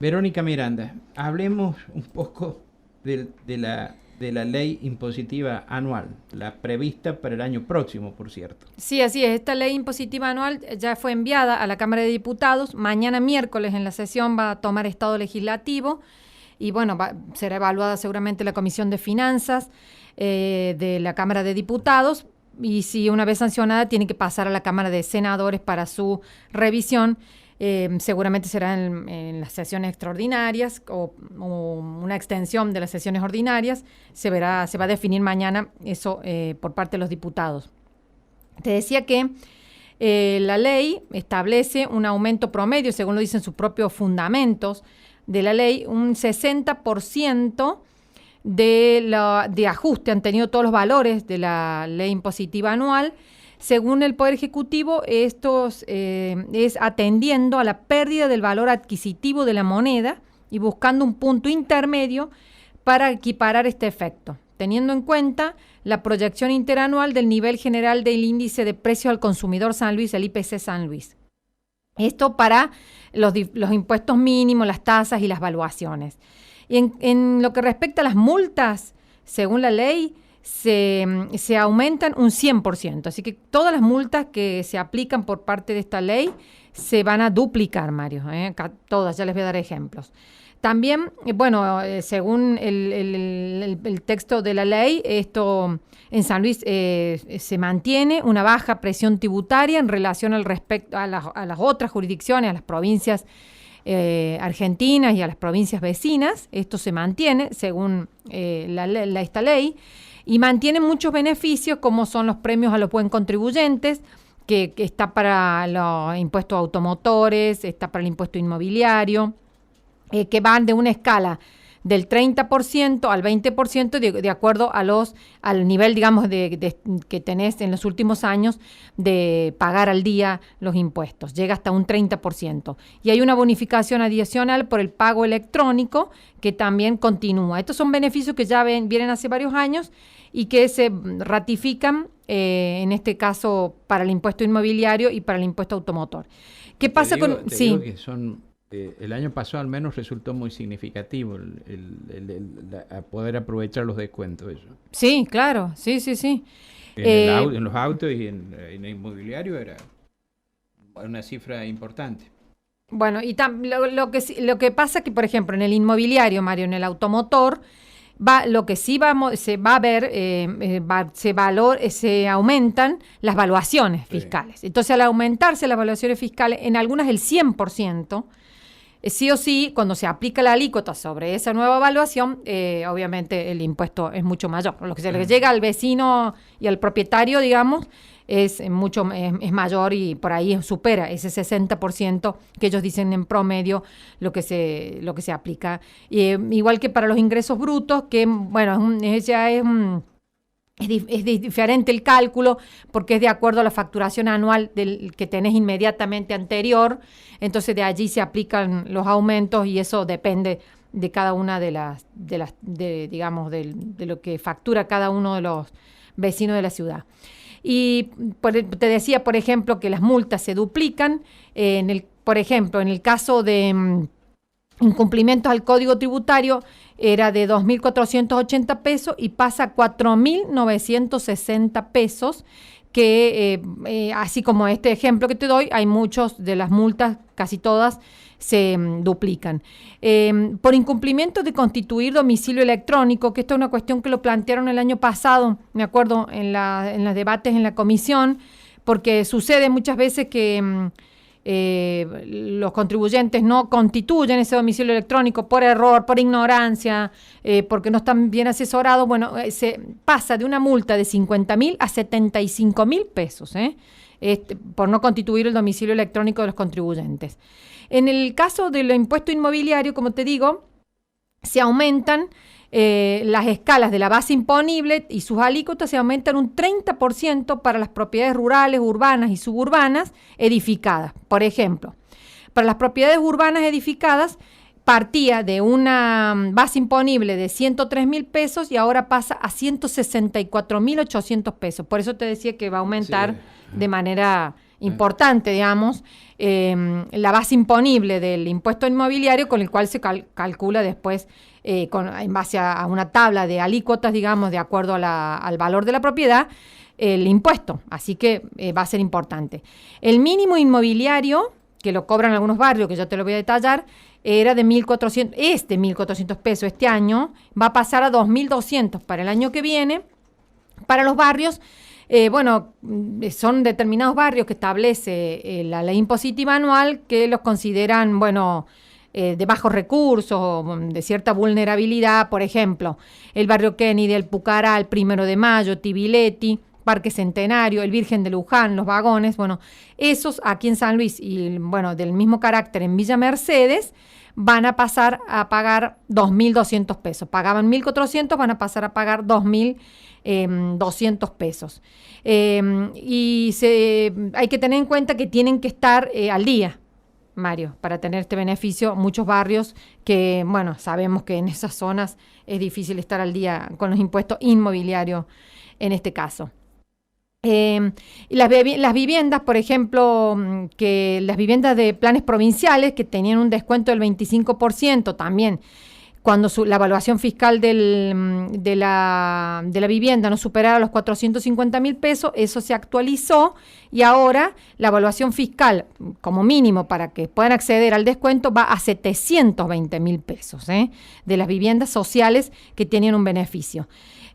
Verónica Miranda, hablemos un poco de la ley impositiva anual, la prevista para el año próximo, por cierto. Sí, así es. Esta ley impositiva anual ya fue enviada a la Cámara de Diputados. Mañana miércoles en la sesión va a tomar estado legislativo y bueno, será evaluada seguramente la Comisión de Finanzas de la Cámara de Diputados y si una vez sancionada tiene que pasar a la Cámara de Senadores para su revisión. Seguramente será en las sesiones extraordinarias o una extensión de las sesiones ordinarias. Se va a definir mañana eso por parte de los diputados. Te decía que la ley establece un aumento promedio, según lo dicen sus propios fundamentos de la ley, un 60% de ajuste han tenido todos los valores de la ley impositiva anual. Según el Poder Ejecutivo, esto es atendiendo a la pérdida del valor adquisitivo de la moneda y buscando un punto intermedio para equiparar este efecto, teniendo en cuenta la proyección interanual del nivel general del índice de precios al consumidor San Luis, el IPC San Luis. Esto para los impuestos mínimos, las tasas y las valuaciones. Y en lo que respecta a las multas, según la ley, se aumentan un 100%. Así que todas las multas que se aplican por parte de esta ley se van a duplicar, Mario. Todas, ya les voy a dar ejemplos. También, según el texto de la ley, esto en San Luis se mantiene una baja presión tributaria en relación al respecto a las otras jurisdicciones, a las provincias argentinas y a las provincias vecinas. Esto se mantiene según esta ley. Y mantienen muchos beneficios como son los premios a los buen contribuyentes, que está para los impuestos automotores, está para el impuesto inmobiliario, que van de una escala del 30% al 20% de acuerdo al nivel, digamos, que tenés en los últimos años de pagar al día los impuestos. Llega hasta un 30%. Y hay una bonificación adicional por el pago electrónico que también continúa. Estos son beneficios que ya vienen hace varios años y que se ratifican, en este caso, para el impuesto inmobiliario y para el impuesto automotor. ¿Qué pasa con...? Sí. Digo que son... el año pasado al menos resultó muy significativo a poder aprovechar los descuentos. Eso. Sí, claro, sí. En los autos y en el inmobiliario era una cifra importante. Bueno, y lo que pasa que, por ejemplo, en el inmobiliario, Mario, en el automotor, se va a ver, se aumentan las valuaciones fiscales. Sí. Entonces, al aumentarse las valuaciones fiscales, en algunas el 100%, sí o sí, cuando se aplica la alícuota sobre esa nueva evaluación, obviamente el impuesto es mucho mayor. Lo que se le llega al vecino y al propietario, digamos, es mayor y por ahí supera ese 60% que ellos dicen en promedio lo que se aplica. Igual que para los ingresos brutos, que bueno, es diferente el cálculo porque es de acuerdo a la facturación anual que tenés inmediatamente anterior, entonces de allí se aplican los aumentos y eso depende de cada una de lo que factura cada uno de los vecinos de la ciudad. Y te decía, por ejemplo, que las multas se duplican, por ejemplo, en el caso de incumplimientos al Código Tributario era de 2.480 pesos y pasa a 4.960 pesos, que así como este ejemplo que te doy, hay muchos de las multas, casi todas, se duplican. Por incumplimiento de constituir domicilio electrónico, que esto es una cuestión que lo plantearon el año pasado, me acuerdo, en los debates en la comisión, porque sucede muchas veces que los contribuyentes no constituyen ese domicilio electrónico por error, por ignorancia, porque no están bien asesorados. Bueno, se pasa de una multa de 50.000 a 75.000 pesos, por no constituir el domicilio electrónico de los contribuyentes. En el caso del impuesto inmobiliario, como te digo, se aumentan las escalas de la base imponible y sus alícuotas se aumentan un 30% para las propiedades rurales, urbanas y suburbanas edificadas. Por ejemplo, para las propiedades urbanas edificadas partía de una base imponible de 103.000 pesos y ahora pasa a 164.800 pesos. Por eso te decía que va a aumentar de manera importante, digamos, la base imponible del impuesto inmobiliario con el cual se calcula después en base a una tabla de alícuotas, digamos, de acuerdo al valor de la propiedad, el impuesto. Así que va a ser importante. El mínimo inmobiliario, que lo cobran algunos barrios, que yo te lo voy a detallar, era de 1.400 pesos este año, va a pasar a 2.200 para el año que viene. Para los barrios, son determinados barrios que establece la ley impositiva anual que los consideran, de bajos recursos, de cierta vulnerabilidad. Por ejemplo, el barrio Kennedy, el Pucará, el 1 de Mayo, Tibiletti, Parque Centenario, el Virgen de Luján, Los Vagones, esos aquí en San Luis y, del mismo carácter en Villa Mercedes, van a pasar a pagar 2.200 pesos. Pagaban 1.400, van a pasar a pagar 2.200 pesos. Hay que tener en cuenta que tienen que estar al día, Mario, para tener este beneficio. Muchos barrios que, sabemos que en esas zonas es difícil estar al día con los impuestos inmobiliarios en este caso. Las viviendas, por ejemplo, que las viviendas de planes provinciales que tenían un descuento del 25% también, cuando la evaluación fiscal de la vivienda no superara los 450.000 pesos, eso se actualizó y ahora la evaluación fiscal como mínimo para que puedan acceder al descuento va a 720.000 pesos de las viviendas sociales que tenían un beneficio.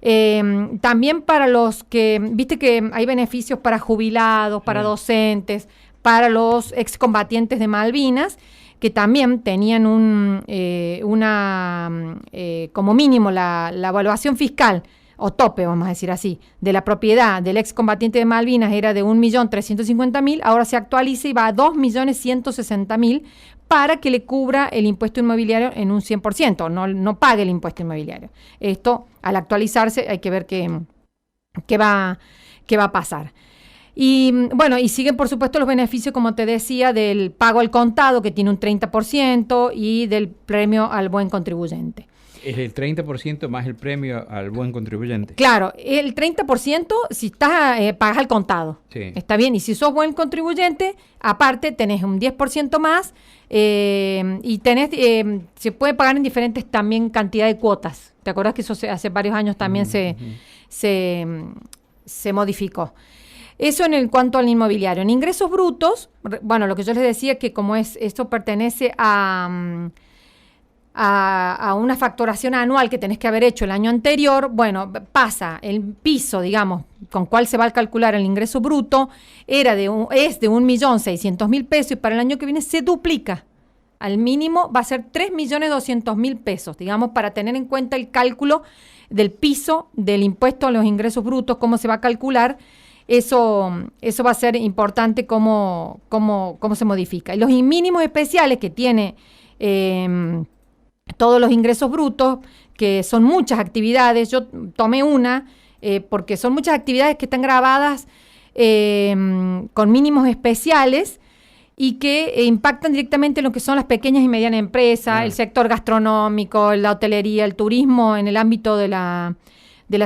También para los que, viste que hay beneficios para jubilados, para docentes, para los excombatientes de Malvinas, que también tenían como mínimo la evaluación fiscal, o tope, vamos a decir así, de la propiedad del excombatiente de Malvinas era de 1.350.000, ahora se actualiza y va a 2.160.000 para que le cubra el impuesto inmobiliario en un 100%, no pague el impuesto inmobiliario. Esto, al actualizarse, hay que ver qué va a pasar. Y siguen, por supuesto, los beneficios, como te decía, del pago al contado, que tiene un 30%, y del premio al buen contribuyente. Es el 30% más el premio al buen contribuyente. Claro, el 30% si pagas al contado. Sí. Está bien, y si sos buen contribuyente, aparte tenés un 10% más y se puede pagar en diferentes también cantidad de cuotas. ¿Te acuerdas que eso hace varios años también se modificó? Eso en cuanto al inmobiliario. En ingresos brutos, lo que yo les decía que como esto pertenece a una facturación anual que tenés que haber hecho el año anterior, pasa el piso, digamos, con cuál se va a calcular el ingreso bruto, es de 1.600.000 pesos y para el año que viene se duplica. Al mínimo va a ser 3.200.000 pesos, digamos, para tener en cuenta el cálculo del piso del impuesto a los ingresos brutos, cómo se va a calcular. Eso va a ser importante cómo se modifica. Y los mínimos especiales que tiene todos los ingresos brutos, que son muchas actividades, yo tomé una, porque son muchas actividades que están grabadas con mínimos especiales y que impactan directamente en lo que son las pequeñas y medianas empresas, el sector gastronómico, la hotelería, el turismo en el ámbito de la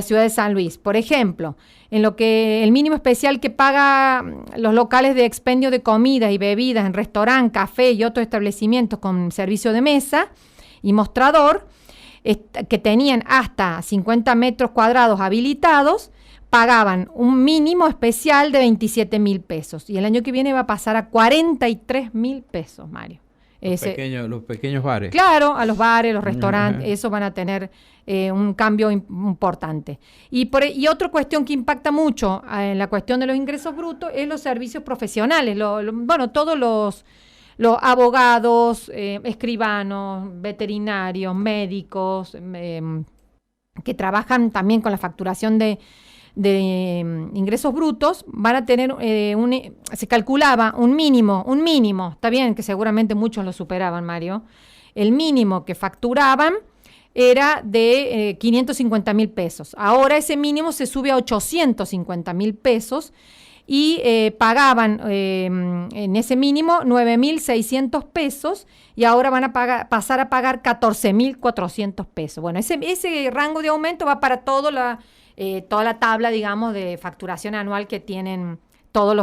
ciudad de San Luis. Por ejemplo, en lo que el mínimo especial que paga los locales de expendio de comidas y bebidas en restaurante, café y otros establecimientos con servicio de mesa y mostrador, que tenían hasta 50 metros cuadrados habilitados, pagaban un mínimo especial de 27.000 pesos. Y el año que viene va a pasar a 43.000 pesos, Mario. Los pequeños bares. Claro, a los bares, los restaurantes, eso van a tener un cambio importante. Y otra cuestión que impacta mucho en la cuestión de los ingresos brutos es los servicios profesionales. Todos los abogados, escribanos, veterinarios, médicos, que trabajan también con la facturación de ingresos brutos, van a tener se calculaba un mínimo, está bien que seguramente muchos lo superaban, Mario, el mínimo que facturaban era de 550.000 pesos. Ahora ese mínimo se sube a 850.000 pesos y pagaban en ese mínimo 9.600 pesos y ahora van a pasar a pagar 14.400 pesos. Bueno, ese rango de aumento va para toda la tabla, digamos, de facturación anual que tienen todos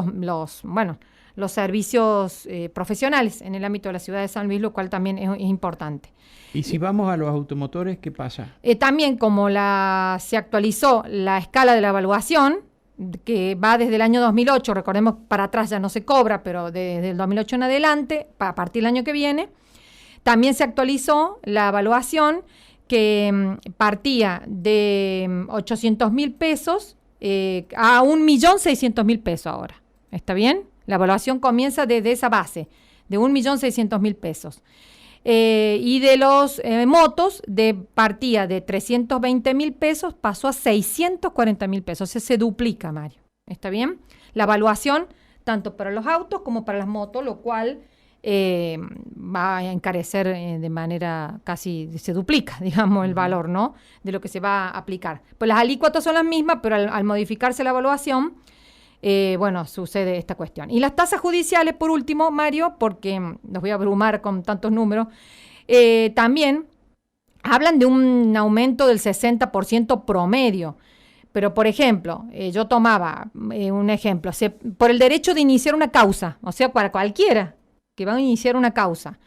los servicios profesionales en el ámbito de la ciudad de San Luis, lo cual también es importante. Y si vamos a los automotores, ¿qué pasa? También como se actualizó la escala de la evaluación, que va desde el año 2008, recordemos para atrás ya no se cobra, pero desde el 2008 en adelante, a partir del año que viene, también se actualizó la evaluación que partía de 800.000 pesos a 1.600.000 pesos ahora. ¿Está bien? La evaluación comienza desde esa base, de 1.600.000 pesos. Y de los motos, partía de 320.000 pesos, pasó a 640.000 pesos. Se duplica, Mario. ¿Está bien? La evaluación, tanto para los autos como para las motos, lo cual va a encarecer de manera casi, se duplica, digamos, el valor, ¿no? De lo que se va a aplicar. Pues las alícuotas son las mismas, pero al modificarse la evaluación, bueno, sucede esta cuestión. Y las tasas judiciales, por último, Mario, porque los voy a abrumar con tantos números, también hablan de un aumento del 60% promedio. Pero, por ejemplo, yo tomaba un ejemplo, por el derecho de iniciar una causa, o sea, para cualquiera que va a iniciar una causa,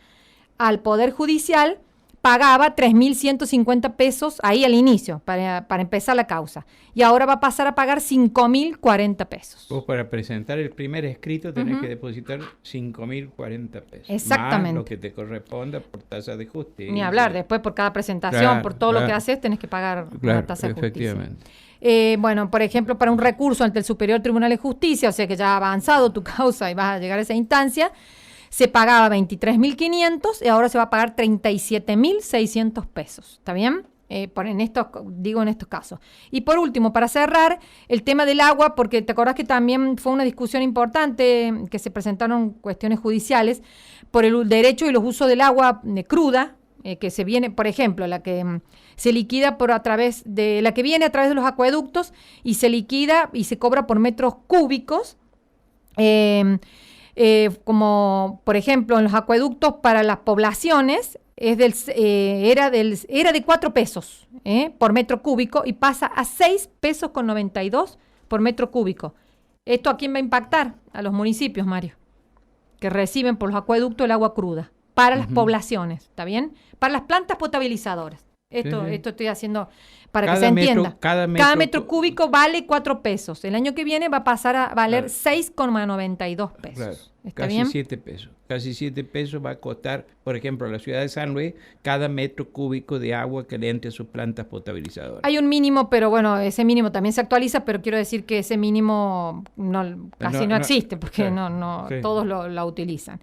al Poder Judicial pagaba 3.150 pesos ahí al inicio, para empezar la causa. Y ahora va a pasar a pagar 5.040 pesos. Vos para presentar el primer escrito tenés que depositar 5.040 pesos. Exactamente. Más lo que te corresponda por tasa de justicia. Ni hablar, después por cada presentación, claro, por todo lo que haces, tenés que pagar una tasa de justicia. Efectivamente. Bueno, por ejemplo, para un recurso ante el Superior Tribunal de Justicia, o sea que ya ha avanzado tu causa y vas a llegar a esa instancia, se pagaba 23.500 y ahora se va a pagar 37.600 pesos. ¿Está bien? En estos casos. Y por último, para cerrar, el tema del agua, porque te acordás que también fue una discusión importante, que se presentaron cuestiones judiciales por el derecho y los usos del agua cruda, que se viene, por ejemplo, la que se liquida la que viene a través de los acueductos y se liquida y se cobra por metros cúbicos. Como por ejemplo en los acueductos para las poblaciones era de 4 pesos por metro cúbico y pasa a 6 pesos con 92 por metro cúbico. ¿Esto a quién va a impactar? A los municipios, Mario, que reciben por los acueductos el agua cruda para las poblaciones, ¿está bien? Para las plantas potabilizadoras. Esto estoy haciendo para que se entienda. Cada metro cúbico vale 4 pesos. El año que viene va a pasar a valer 6,92 pesos. Claro, ¿Está casi bien? 7 pesos. Casi 7 pesos va a costar, por ejemplo, a la ciudad de San Luis, cada metro cúbico de agua que le entre a sus plantas potabilizadoras. Hay un mínimo, pero bueno, ese mínimo también se actualiza, pero quiero decir que ese mínimo casi no existe, porque claro, todos lo utilizan.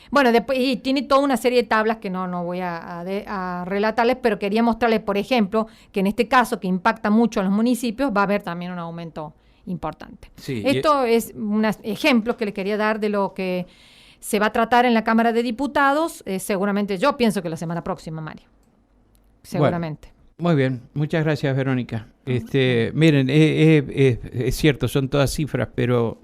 Bueno, después y tiene toda una serie de tablas que no voy a relatarles, pero quería mostrarles, por ejemplo, que en este caso, que impacta mucho a los municipios, va a haber también un aumento importante. Sí, esto es un ejemplo que le quería dar de lo que se va a tratar en la Cámara de Diputados, seguramente yo pienso que la semana próxima, Mario. Seguramente. Bueno, muy bien, muchas gracias, Verónica. Miren, es cierto, son todas cifras, pero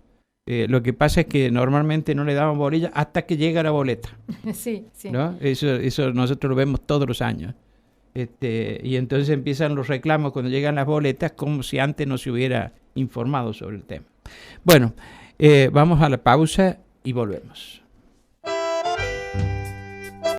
lo que pasa es que normalmente no le daban bolilla hasta que llega la boleta. Sí. ¿No? Eso nosotros lo vemos todos los años. Y entonces empiezan los reclamos cuando llegan las boletas, como si antes no se hubiera informado sobre el tema. Bueno, vamos a la pausa y volvemos.